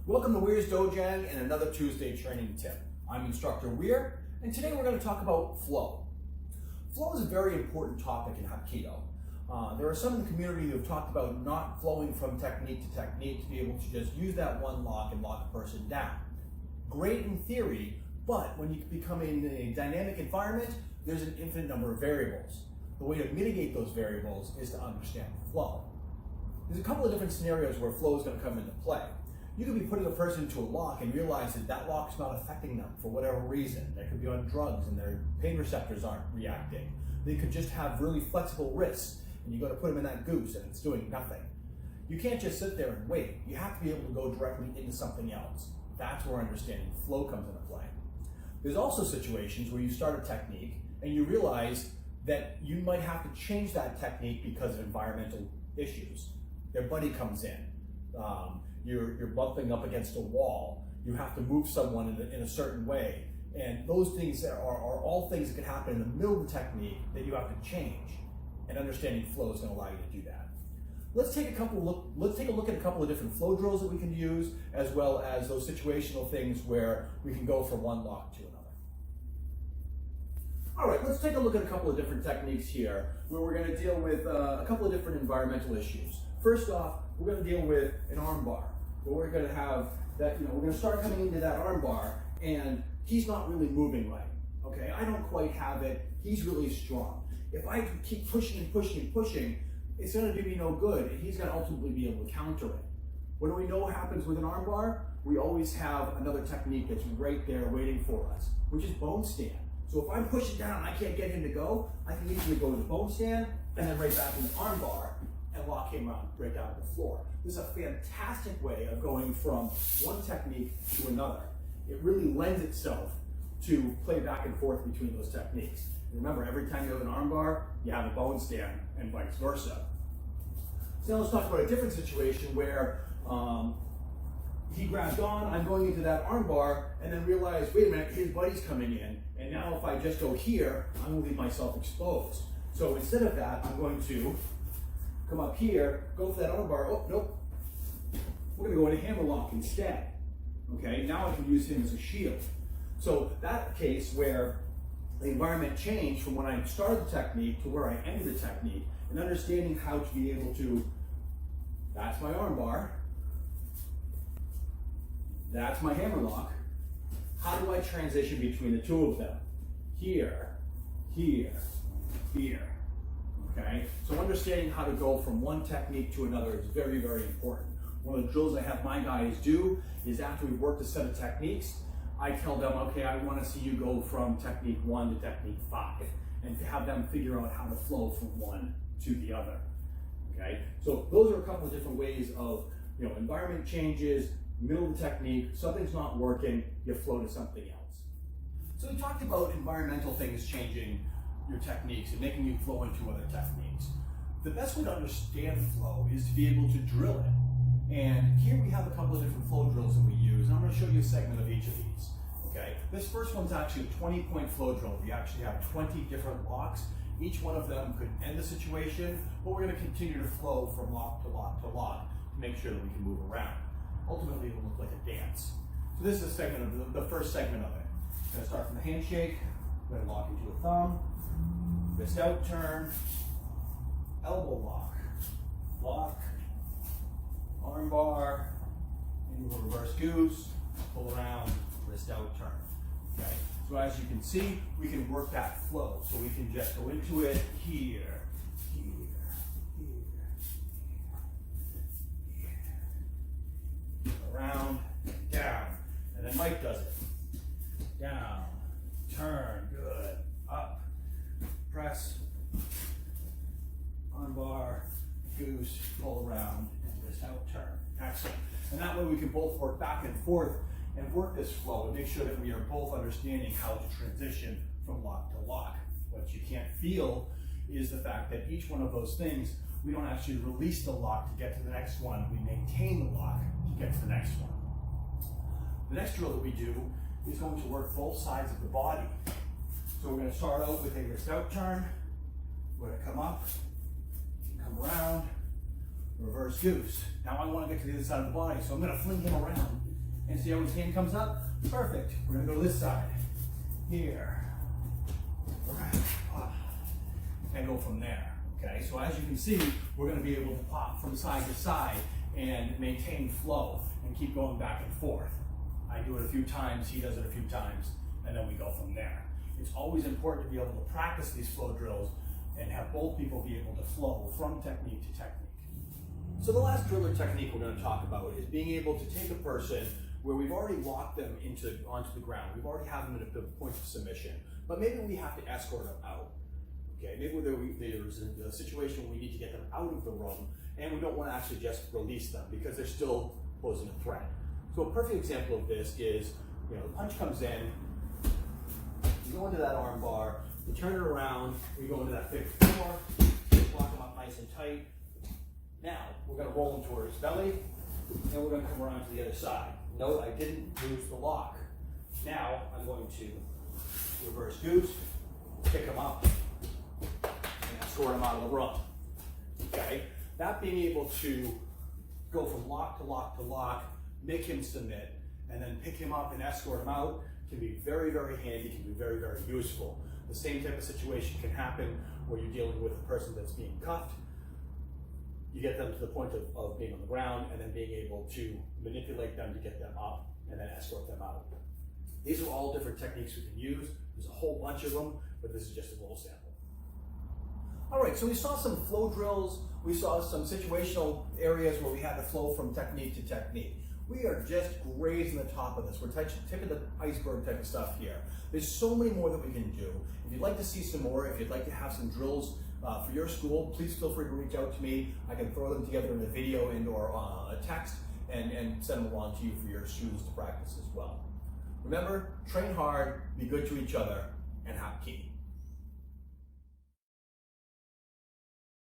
Welcome to Weir's Dojang and another Tuesday training tip. I'm Instructor Weir, and today we're going to talk about flow. Flow is a very important topic in Hapkido. There are some in the community who have talked about not flowing from technique to technique to be able to just use that one lock and lock a person down. Great in theory, but when you become in a dynamic environment, there's an infinite number of variables. The way to mitigate those variables is to understand flow. There's a couple of different scenarios where flow is going to come into play. You could be putting a person into a lock and realize that that lock is not affecting them for whatever reason. They could be on drugs and their pain receptors aren't reacting. They could just have really flexible wrists and you go to put them in that goose and it's doing nothing. You can't just sit there and wait. You have to be able to go directly into something else. That's where understanding flow comes into play. There's also situations where you start a technique and you realize that you might have to change that technique because of environmental issues. Their buddy comes in. You're bumping up against a wall. You have to move someone in a certain way. And those things are all things that can happen in the middle of the technique that you have to change. And understanding flow is going to allow you to do that. Let's take a look at a couple of different flow drills that we can use, as well as those situational things where we can go from one lock to another. All right, let's take a look at a couple of different techniques here where we're going to deal with a couple of different environmental issues. First off, we're going to deal with an arm bar. Where we're going to have that, we're going to start coming into that arm bar and he's not really moving right. Okay, I don't quite have it. He's really strong. If I keep pushing and pushing and pushing, it's going to do me no good and he's going to ultimately be able to counter it. What do we know happens with an arm bar? We always have another technique that's right there waiting for us, which is bone stand. So if I'm pushing down and I can't get him to go, I can easily go to the bone stand and then right back in the arm bar and lock him around right down to the floor. This is a fantastic way of going from one technique to another. It really lends itself to play back and forth between those techniques. Remember, every time you have an arm bar, you have a bone stand and vice versa. So now let's talk about a different situation where he grabs on, I'm going into that arm bar, and then realize, wait a minute, his buddy's coming in, and now if I just go here, I'm going to leave myself exposed. So instead of that, I'm going to come up here, go for that arm bar, oh, nope. We're gonna go into hammer lock instead. Okay, now I can use him as a shield. So that case where the environment changed from when I started the technique to where I ended the technique, and understanding how to be able to, that's my arm bar, that's my hammer lock. How do I transition between the two of them? Here, here, here. Okay, so understanding how to go from one technique to another is very, very important. One of the drills I have my guys do is after we've worked a set of techniques, I tell them, okay, I want to see you go from technique 1 to technique 5, and to have them figure out how to flow from one to the other. Okay, so those are a couple of different ways of, environment changes, middle of the technique, something's not working, you flow to something else. So we talked about environmental things changing your techniques and making you flow into other techniques. The best way to understand flow is to be able to drill it. And here we have a couple of different flow drills that we use, and I'm going to show you a segment of each of these. Okay, this first one's actually a 20-point flow drill. We actually have 20 different locks. Each one of them could end the situation, but we're going to continue to flow from lock to lock to lock to make sure that we can move around. Ultimately, it will look like a dance. So this is a segment of the first segment of it. I'm going to start from the handshake. I'm going to lock into a thumb. Wrist out turn, elbow lock, lock, arm bar, into a reverse goose, pull around, wrist out turn. Okay, so as you can see, we can work that flow. So we can just go into it here, here, here, here, around, down, and then Mike does it. Down, turn, good, up. Press, arm bar, goose, pull around, and wrist out turn. Excellent. And that way we can both work back and forth and work this flow and make sure that we are both understanding how to transition from lock to lock. What you can't feel is the fact that each one of those things, we don't actually release the lock to get to the next one. We maintain the lock to get to the next one. The next drill that we do is going to work both sides of the body. So we're going to start out with a wrist out turn. We're going to come up, come around, reverse goose. Now I want to get to the other side of the body, so I'm going to fling him around And see how his hand comes up? Perfect. We're gonna go this side. Here. And go from there. Okay, so as you can see, we're gonna be able to pop from side to side and maintain flow and keep going back and forth. I do it a few times, he does it a few times, and then we go from there. It's always important to be able to practice these flow drills and have both people be able to flow from technique to technique. So the last drill or technique we're going to talk about is being able to take a person where we've already locked them onto the ground. We've already have them at a point of submission, but maybe we have to escort them out. Okay, maybe there's a situation where we need to get them out of the room and we don't want to actually just release them because they're still posing a threat. So a perfect example of this is, the punch comes in, you go into that arm bar, you turn it around, we go into that big floor, lock him up nice and tight. Now, we're going to roll him towards his belly, and we're going to come around to the other side. Note, I didn't lose the lock. Now, I'm going to reverse goose, pick him up, and escort him out of the room. Okay? That being able to go from lock to lock to lock, make him submit, and then pick him up and escort him out can be very, very handy, can be very, very useful. The same type of situation can happen where you're dealing with a person that's being cuffed. You get them to the point of being on the ground and then being able to manipulate them to get them up and then escort them out. These are all different techniques we can use. There's a whole bunch of them, but this is just a little sample. All right, so we saw some flow drills. We saw some situational areas where we had to flow from technique to technique. We are just grazing the top of this. We're tip of the iceberg type of stuff here. There's so many more that we can do. If you'd like to see some more, if you'd like to have some drills for your school, please feel free to reach out to me. I can throw them together in a video and or a text and send them along to you for your students to practice as well. Remember, train hard, be good to each other, and Hapkido.